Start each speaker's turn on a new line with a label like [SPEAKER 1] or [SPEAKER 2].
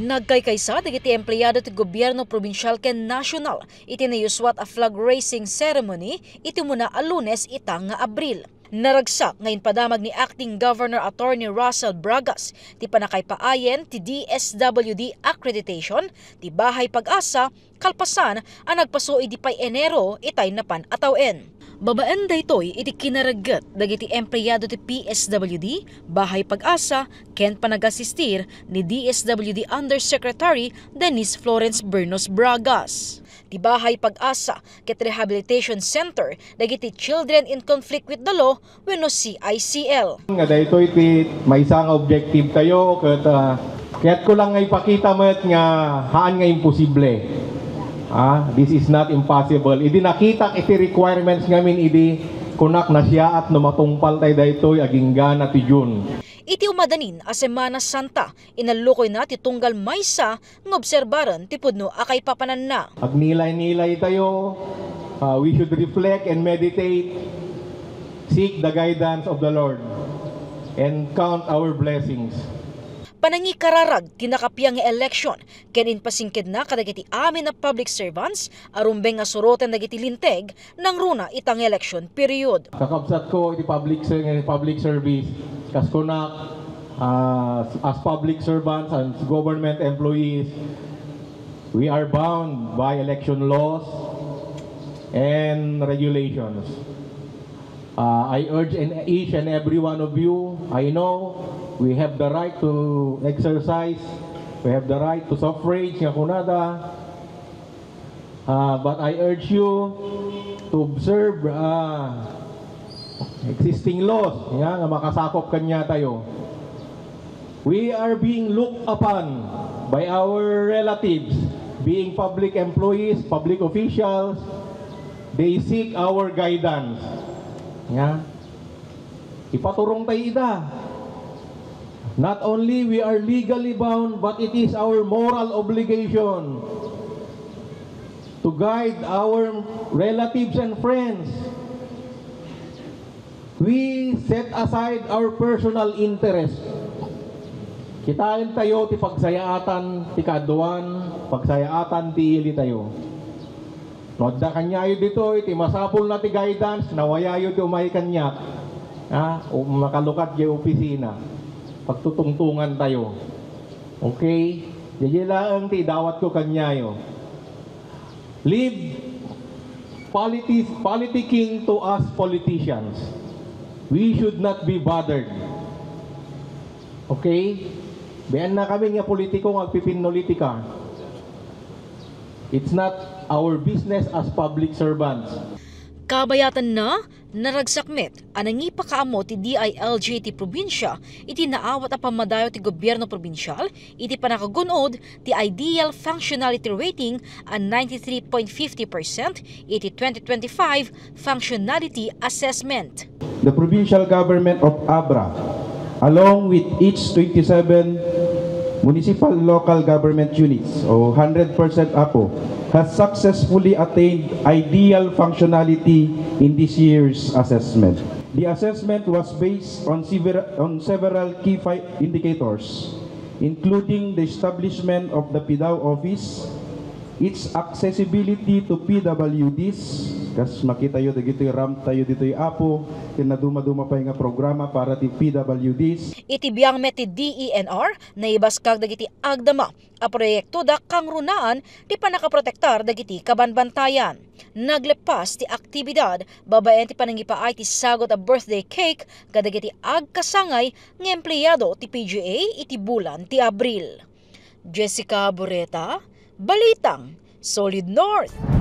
[SPEAKER 1] Nagkaykaysa dagiti empleyado ti gobyerno probinsyal ken nasyonal iti nayuswat a flag raising ceremony iti muna a Lunes itang nga Abril. Naragsak ngayon padamag ni Acting Governor Attorney Russell Bragas ti panakaypaayen ti DSWD accreditation ti Bahay Pag-asa kalpasan ang nagpaso iti pay Enero itay napan atawen. Babaan daytoy iti kinaragat dagiti empleyado ti PSWD, Bahay Pag-asa, ken panagasistir ni DSWD Undersecretary Denise Florence Bernos Bragas. Ti Bahay Pag-asa ket Rehabilitation Center dagiti Children in Conflict with the Law wenno CICL.
[SPEAKER 2] Nga daytoy ti may isang objective tayo ket kaya't ko lang nga ipakita met nga haan nga imposible. This is not impossible. Idi nakita iti requirements ngamin idi kunak na siya at numatungpal tayo daytoy agingga na ti June.
[SPEAKER 1] Iti umadanin a Semana Santa inalukoy na ti tunggal maysa ng obserbaran ti pudno akay papanan na.
[SPEAKER 2] Agnilay-nilay tayo, we should reflect and meditate, seek the guidance of the Lord, and count our blessings.
[SPEAKER 1] Panangikararag tinakapyang nga eleksyon ken inpasingked na kadagiti amin na public servants arumbeng nga suroten dagiti linteg ng runa itang election period.
[SPEAKER 2] Kakabsat ko iti public service kas kunak as public servants and government employees, we are bound by election laws and regulations. I urge each and every one of you, I know we have the right to exercise, we have the right to suffrage nga kunada, but I urge you to observe existing laws nga makasakop kanya tayo. We are being looked upon by our relatives, being public employees, public officials. They seek our guidance. Nga, ipaturong tayo ida. Not only we are legally bound, but it is our moral obligation to guide our relatives and friends. We set aside our personal interest. Kitain tayo ti pagsayaatan ti kaduan, pagsayaatan ti ili tayo. Nodda kanyayo dito, iti masapul na ti guidance, nawayayo ti umay kanyak, makalukat di opisina, pagtutungtungan tayo. Okay? Yayilaang ti dawat ko kanyayo. Leave politicking to us politicians. We should not be bothered. Okay? Bayan na kami nga politiko nga pipinolitika. It's not our business as public servants.
[SPEAKER 1] Kabayatan na naragsakmet anangi pakaamo ti DILG ti probinsya iti naawat a pamadayo ti gobyerno probinsyal iti panakagunod ti Ideal Functionality Rating a 93.50% iti 2025 Functionality Assessment.
[SPEAKER 3] The provincial government of Abra, along with its 27 municipal local government units, o 100% APO, has successfully attained ideal functionality in this year's assessment. The assessment was based on several key indicators, including the establishment of the PDAW office, its accessibility to PWDs, kas makita yun dito yung ramp tayo dito yung APO, tinaduma-duma pa yung programa para ti PWDs.
[SPEAKER 1] Iti biyang met ti DENR na ibaskag dagiti agdama a proyekto da kang runaan ti panakaprotektar dagiti kabanbantayan. Naglepas ti aktibidad babaen ti panangipaay ti sagot a birthday cake kadagiti agkasangay ng empleyado ti PGA iti bulan ti Abril. Jessica Bureta, Balitang Solid North.